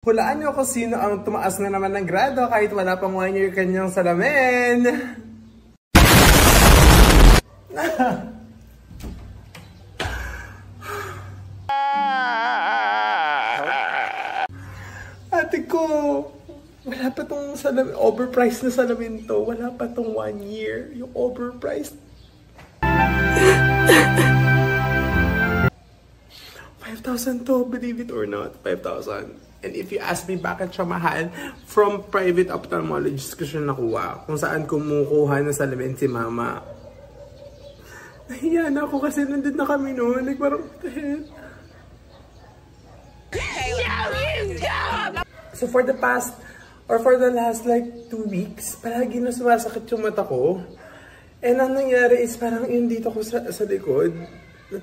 Hulaan niyo kung sino ang tumaas na naman ng grado kahit wala pang 1 year kanyang salamin. Ate ko, wala pa tong salamin. Overpriced na salamin to. Wala pa tong 1 year. Yung overpriced. 5,000 to, believe it or not. 5,000. And if you ask me bakit siya mahal, from private ophthalmologist ko siya nakuha. Kung saan kumukuha ng salamin si mama. Nahiya na ako kasi nandun na kami noon. Like parang, what the hell? So for the past, or for the last like 2 weeks, palagi na sumasakit yung mata ko. And ang nangyari is parang yung dito ko sa likod.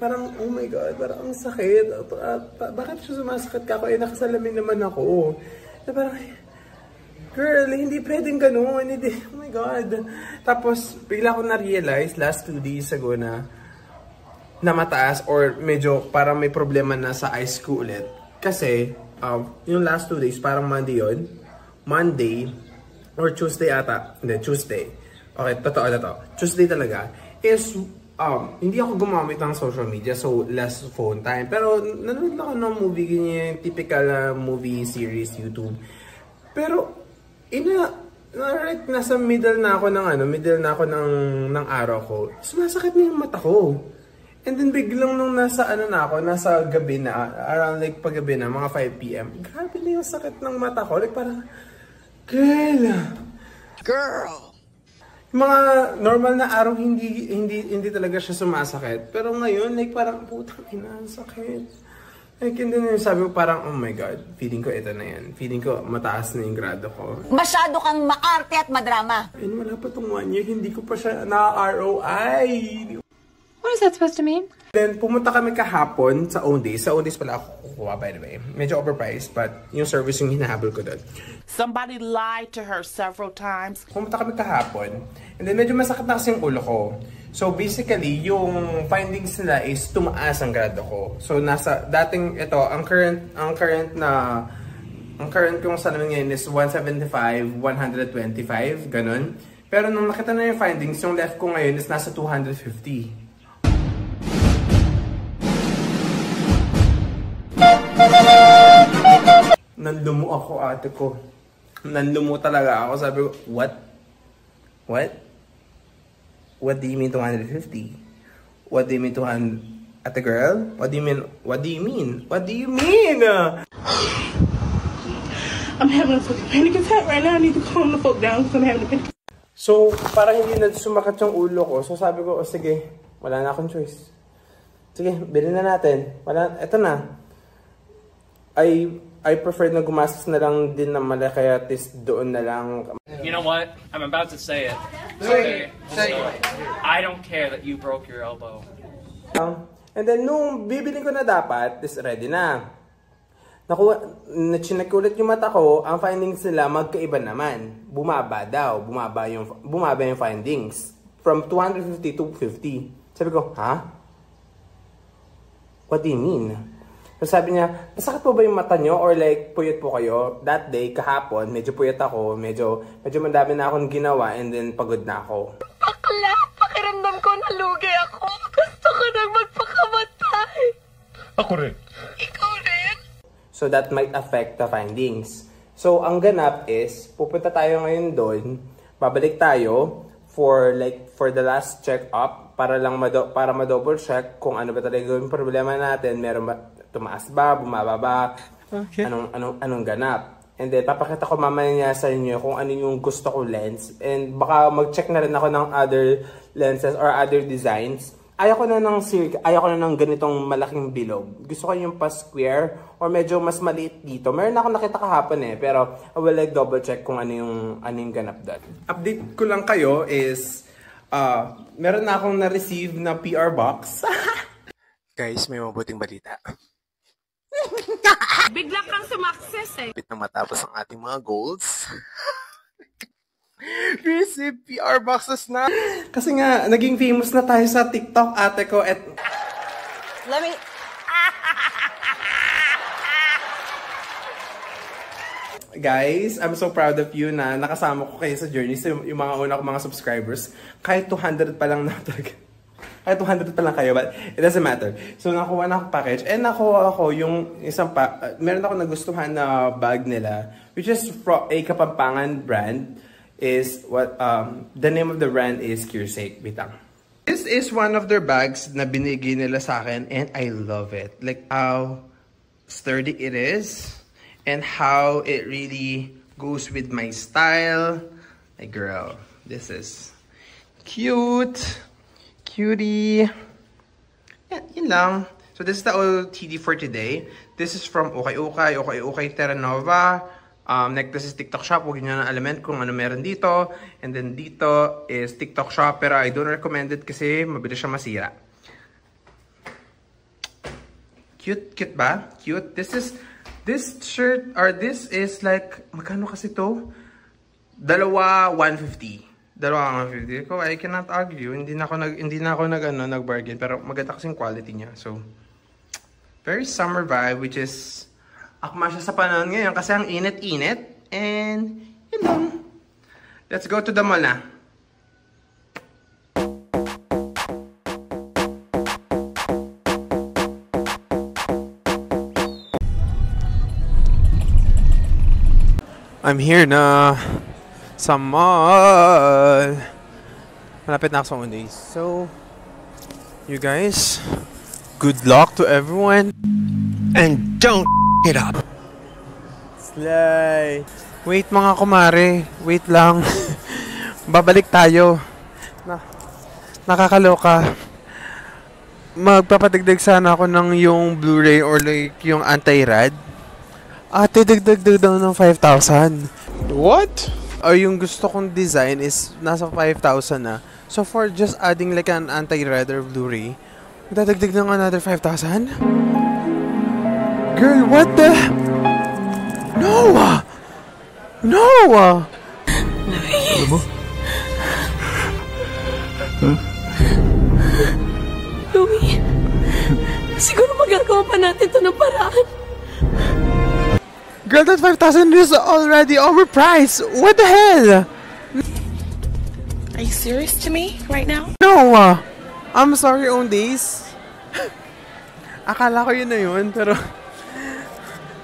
Parang, oh my God, parang ang sakit. Bakit siya sumasakit ka ako? Eh, nakasalamin naman ako. Na parang, girl, hindi pwedeng ganun. Hindi, oh my God. Tapos, bigla ko na-realize last 2 days ago na mataas or medyo parang may problema na sa eyes ko ulit. Kasi, yung last 2 days, parang Monday yun. Monday, or Tuesday ata. Hindi, Tuesday. Okay, totoo na to. Tuesday talaga. Is, hindi ako gumamit ng social media, so less phone time. Pero nanonood ako ng movie, ganyan, typical movie series, YouTube. Pero, right, nasa middle na ako ng araw ko. Sumasakit na yung mata ko. And then biglang nung nasa gabi na, around like paggabi na, mga 5 PM, grabe na yung sakit ng mata ko. Like parang, girl! Mga normal na araw hindi talaga siya sumasakit. Pero ngayon, like parang putang ina, ang sakit. Like hindi na sabi ko parang, oh my God, feeling ko ito na yan. Feeling ko mataas na yung grado ko. Masyado kang maarte at madrama. And wala pa tong 1 year, hindi ko pa siya na-ROI. What is that supposed to mean? Then pumunta kami kahapon sa Owndays. Sa Owndays pala ako kukuha, by the way. Medyo overpriced, but yung service yung hinahabol ko doon. Somebody lied to her several times. Pumunta kami kahapon. And then medyo masakit na kasi yung ulo ko. So basically, yung findings nila is tumaas ang grado ko. So nasa dating ito, ang current kong salamin ngayon is 175, 125, ganun. Pero nung nakita na yung findings, yung left ko ngayon is nasa 250. Nanlumo ako, ate ko. Nanlumo talaga ako. Sabi ko, what? What? What do you mean 250? What do you mean 200? Ate girl? What do you mean? What do you mean? What do you mean? I'm having a fucking panic attack right now. I need to calm the fuck down because I'm having a panic attack. So, parang hindi na sumakat yung ulo ko. So sabi ko, oh, sige, wala na akong choice. Sige, bilhin na natin. Eto na. I prefer na gumastos na lang din na malaki at least doon na lang. You know what? I'm about to say it. Okay. So, I don't care that you broke your elbow. And then nung bibili ko na dapat, is ready na. Chinek ulit yung mata ko, ang findings nila magkaiba naman. Bumaba yung findings. From 250 to 50. Sabi ko, ha? What do you mean? So sabi niya, masakit po ba yung mata nyo? Or like, puyat po kayo? That day, kahapon, medyo puyat ako. Medyo madami na akong ginawa and then pagod na ako. Bakla! Pakiramdam ko nalugi ako. Gusto ko nang magpakamatay. Ako rin. Ikaw rin? So that might affect the findings. So ang ganap is, pupunta tayo ngayon doon. Babalik tayo for the last check-up para ma-double check kung ano ba talaga yung problema natin. Meron ba tumaas ba, bumaba ba, okay. Anong ganap. And then, papakita ko mamaya sa inyo kung ano yung gusto ko lens. And baka mag-check na rin ako ng other lenses or other designs. Ayaw ko na ng ganitong malaking bilog. Gusto ko yung pa-square or medyo mas maliit dito. Meron ako nakita kahapon pero I will double check kung ano yung ganap doon. Update ko lang kayo is, meron na akong na-receive na PR box. Guys, may mabuting balita. Bigla kang sumakses Bit na matapos ang ating mga goals. Receive PR boxes na. Kasi nga, naging famous na tayo sa TikTok, ate ko. Let me... Guys, I'm so proud of you na nakasama ko kayo sa journey. So, yung mga una ko mga subscribers, kahit 200 pa lang na talaga. Kahit 200 pa lang kayo, but it doesn't matter. So, nakuha na ako package. And nakuha ako yung isang meron ako nagustuhan na bag nila, which is from a Kapampangan brand. Is what, the name of the brand is Kearsake. Bitang. This is one of their bags na binigay nila sa akin, and I love it. Like how sturdy it is. And how it really goes with my style. Like, girl, this is cute. Cutie. Yeah, yun lang. So, this is the OTD for today. This is from Okay Okay, Okay Okay Terranova. Next is TikTok Shop. Huwag nyo na alamin kung ano meron dito. And then dito is TikTok Shop. Pero I don't recommend it kasi mabilis siya masira. Cute, cute ba? Cute. This shirt, or this is like, magkano kasi to? Dalawa 150. Dalawa 150. Ko, I cannot argue. Hindi na ako nag-bargain, pero maganda kasing quality niya. So, very summer vibe, which is, akma siya sa panahon ngayon kasi ang init-init. And, yun lang. Let's go to the mall na. I'm here na sa mall. Malapit na ako sa Mondays. So, you guys, good luck to everyone. And don't it up. Slay. Wait mga kumare. Wait lang. Babalik tayo. Nakakaloka. Magpapatigdag sana ako ng yung Blu-ray or like yung anti-rad. Ate, dagdag daw ng 5,000. What? Or yung gusto kong design is nasa 5,000 na. So for just adding like an anti-rad or Blu-ray, dadagdag ng another 5,000? Girl, what the? No! No! Ano mo? Louie, siguro magagawa pa natin ito ng paraan. Girl, that 5,000 is already overpriced. What the hell? Are you serious to me right now? No! I'm sorry, Ondays. Akala ko yun na yun, pero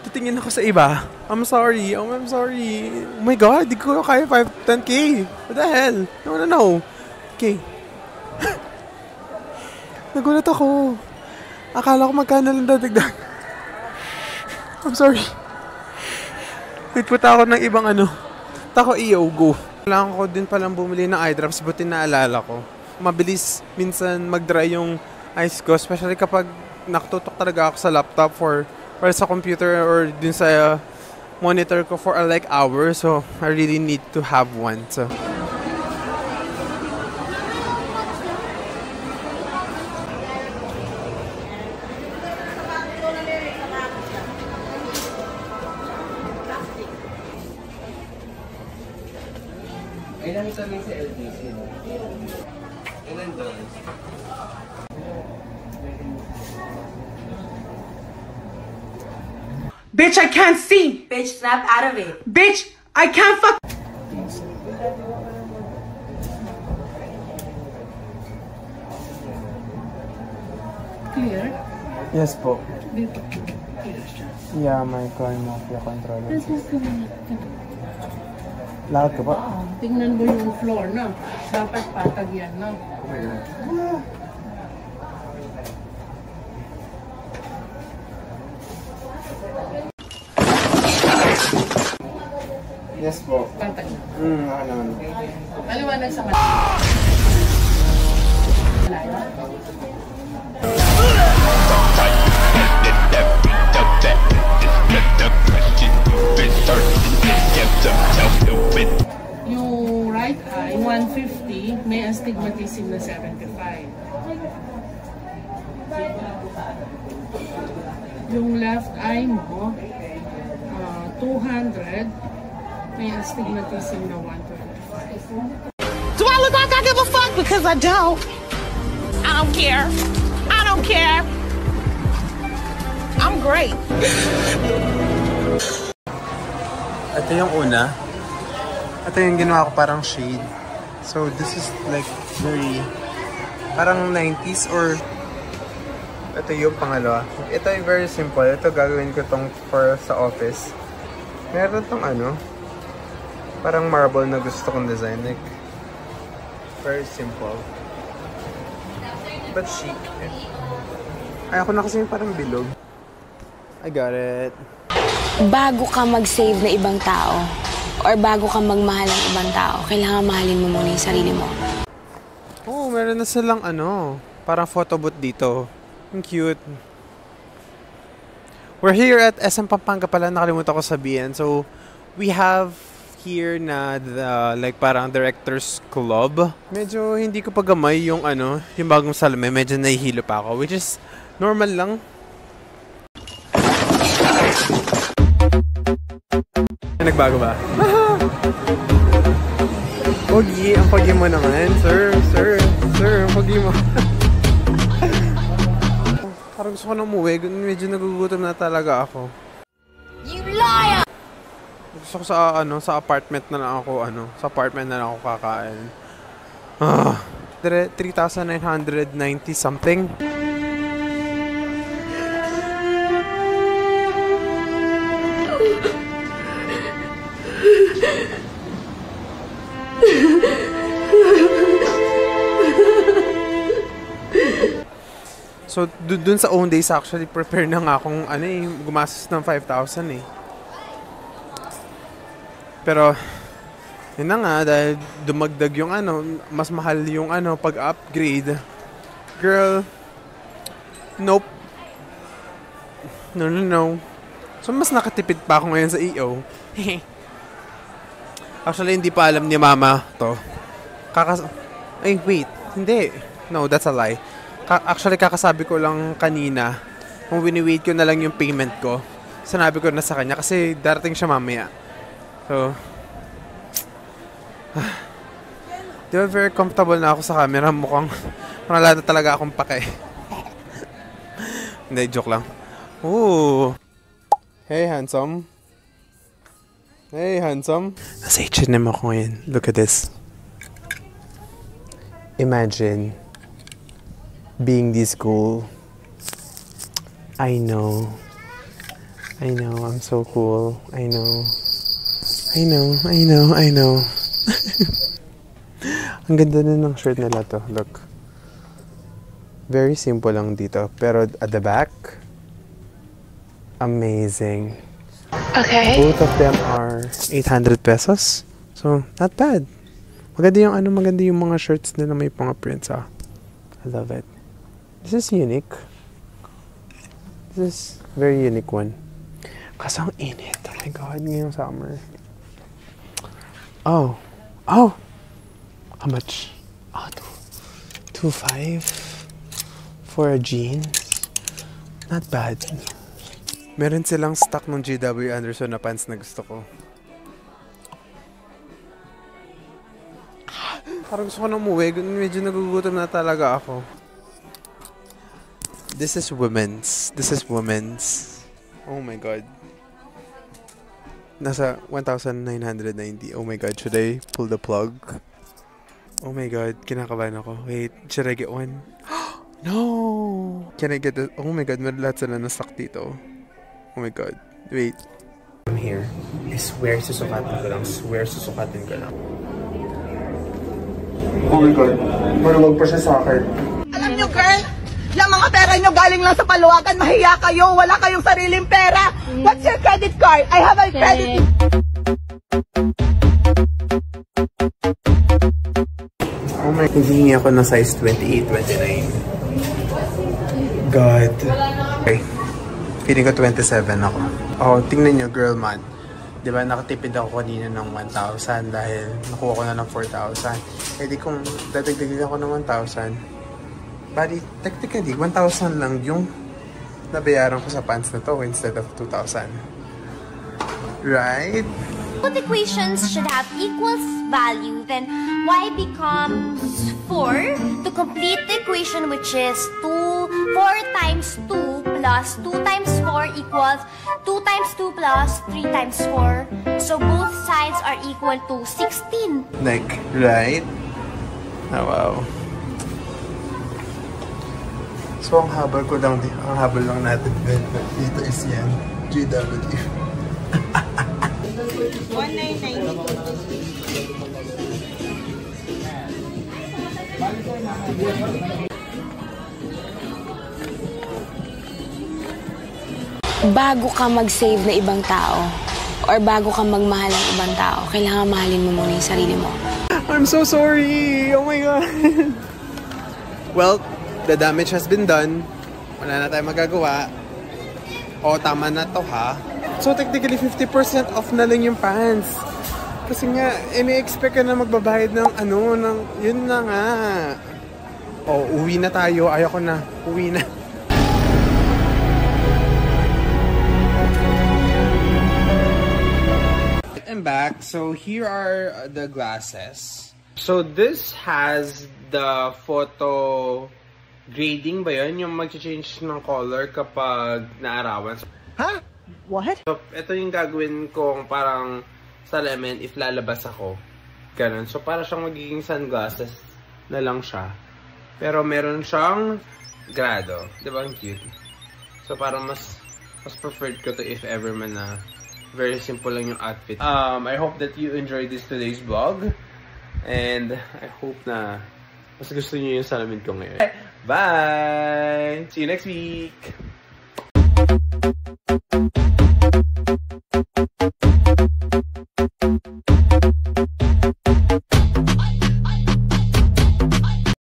titingin ako sa iba. I'm sorry. Oh, I'm sorry. Oh my God, di ko kaya 10K. What the hell? No. Okay. Nagulat ako. Akala ko magkano lang dadagdag. I'm sorry. Nagpunta ako ng ibang Tako go. Kailangan ko din palang bumili ng eye drops, buti naalala ko. Mabilis minsan mag-dry yung eyes ko, especially kapag nakatutok talaga ako sa laptop or sa computer or din sa monitor ko for like hours. So, I really need to have one. So, Bitch, I can't see. Bitch, snap out of it. Bitch, I can't fuck. Clear? yes po. Yeah, my car mafia controller. Lahat ka ba? Tingnan mo yung floor, no? Dapat patag yan, no? Yes po. Patag na. Naka naman. Maliwanag sa yung right eye, 150, may astigmatism na 75. Yung left eye mo, 200, may astigmatism na 125. Do I look like I give a fuck? Because I don't. I don't care. I don't care. I'm great. Ito yung una. Ito yung ginawa ko parang shade. So, this is like very parang 90s or ito yung pangalawa. Ito yung very simple. Ito gagawin ko tong for sa office. Meron tong ano, parang marble na gusto kong design. Like, very simple. But chic. Ayoko na kasi yung parang bilog. I got it. Bago ka mag-save na ibang tao or bago ka magmahal ng ibang tao, kailangan mahalin mo muna yung sarili mo. Oh, meron na silang ano, parang photo booth dito. Ang cute. We're here at SM Pampanga pala, nakalimutan ko sabihin. So, we have here na the, like parang director's club. Medyo hindi ko pagamay yung ano, yung bagong salamin. Medyo nahihilo pa ako, which is normal lang. Nagbago ba? Pogi, ang pogi mo naman. Sir, ang pogi mo. Parang gusto ko na umuwi. Medyo nagugutom na talaga ako. You liar! Gusto ko sa, ano, sa apartment na lang ako, sa apartment na lang ako kakain. 3,990 something. So, dun sa own days, actually, prepare na nga akong, gumastos ng 5,000 eh. Pero, yun na nga, dahil dumagdag yung mas mahal yung pag-upgrade. Girl, nope. No. So, mas nakatipid pa ako ngayon sa EO. Actually, hindi pa alam ni Mama to. Ay, wait. Hindi. No, that's a lie. Actually, kakasabi ko lang kanina, kung wini-wait ko na lang yung payment ko, sinabi ko na sa kanya kasi darating siya mamaya. So, di ba very comfortable na ako sa camera? Mukhang wala na talaga akong pake. Hindi, joke lang. Ooh. Hey, handsome. Hey, handsome. Nasa H&M ako ngayon. Look at this. Imagine being this cool. I know. I'm so cool. I know. Ang ganda na ng shirt nila to. Look. Very simple lang dito. Pero at the back, amazing. Okay. Both of them are 800 pesos. So, not bad. Maganda yung mga shirts nila may mga prints, I love it. This is unique. This is very unique one. Kaso ang init. Oh my God, ngayong summer. Oh. How much? 2.5 for a jeans. Not bad. Meron silang stock ng JW Anderson na pants na gusto ko. Parang gusto ko na umuwi. Medyo nagugutom na talaga ako. This is women's. Oh my God. Nasa 1,990. Oh my God, should I pull the plug? Oh my God, kinakabahan ako. Wait, should I get one? No! Can I get it? Oh my God, may lahat sila na stock dito. Oh my God, wait. I'm here. I swear susukatin ko lang. Oh my God, maluwag pa siya sa akin. Alam nyo, girl, yung mga pera nyo galing lang sa paluwagan, mahiya kayo, wala kayong sariling pera. What's your credit card? I have a credit. Oh my, hindi ako na size 28, 29. God. Okay. Feeling ko 27 ako. Oh, tingnan nyo, girl man. Diba, nakatipid ako kanina ng 1,000 dahil nakuha ko na ng 4,000. Eh di kung dadagdagan ako ng 1,000, bali, technically, 1,000 lang yung nabayaran ko sa pants na to instead of 2,000. Right? Both equations should have equal value, then y becomes 4 to complete the equation, which is 2 4 times 2 plus 2 times 4 equals 2 times 2 plus 3 times 4. So both sides are equal to 16. Like, right? Oh, wow. So, ang habal lang natin dito is yan. GW. 1992. Bago ka mag-save na ibang tao or bago ka magmahal ng ibang tao, kailangan mahalin mo muna yung sarili mo. I'm so sorry! Oh my God! Well, the damage has been done. Wala na tayong magagawa. O, tama na to, ha? So, technically, 50% off na lang yung pants. Kasi nga, ini-expect ka na magbabayad ng yun na nga. O, uwi na tayo. Ayoko na. Uwi na. I'm back. So, here are the glasses. So, this has the photo grading ba yun? Yung mag-change ng color kapag naarawan. Huh? What? So, ito yung gagawin kong parang salamin if lalabas ako. Ganun. So, para siyang magiging sunglasses na lang siya. Pero meron siyang grado. Diba? Ang cute. So, parang mas preferred ko to if ever man na very simple lang yung outfit. I hope that you enjoyed today's vlog. And I hope na mas gusto niyo yung salamin ko ngayon. Bye! See you next week!